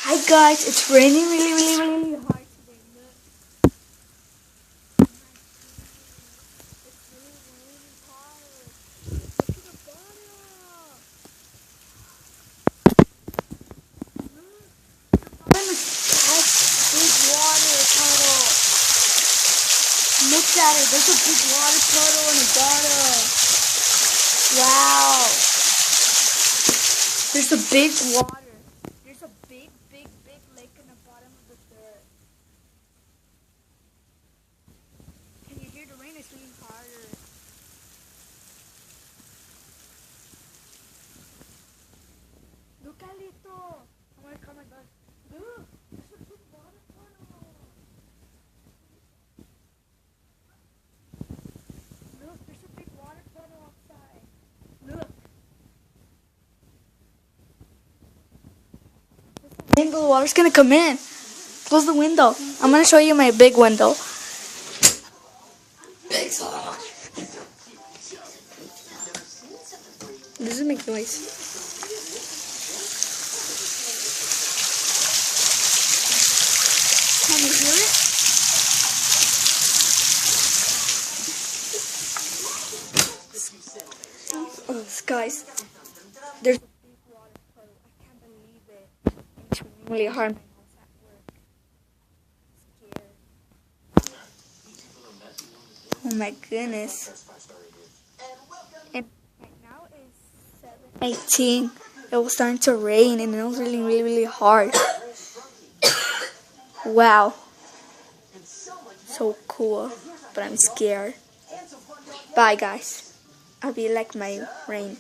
Hi guys, it's raining really hard today. Look at it, there's a big water puddle in a bottle. Wow. There's a big water. There's a big lake in the bottom of the dirt. Can you hear the rain? It's raining harder. Look at it though. Oh my god. Look, there's a big water puddle. Look, there's a big water puddle outside. Look. The water's gonna come in. Close the window. I'm gonna show you my big window. Does it make noise? Can you hear it? Oh, guys, there's a big water puddle. I can't believe it. It's really hard. Oh my goodness. And right now is 7:18. It was starting to rain and it was really hard. Wow. So cool. But I'm scared. Bye guys. I'll be like my rain.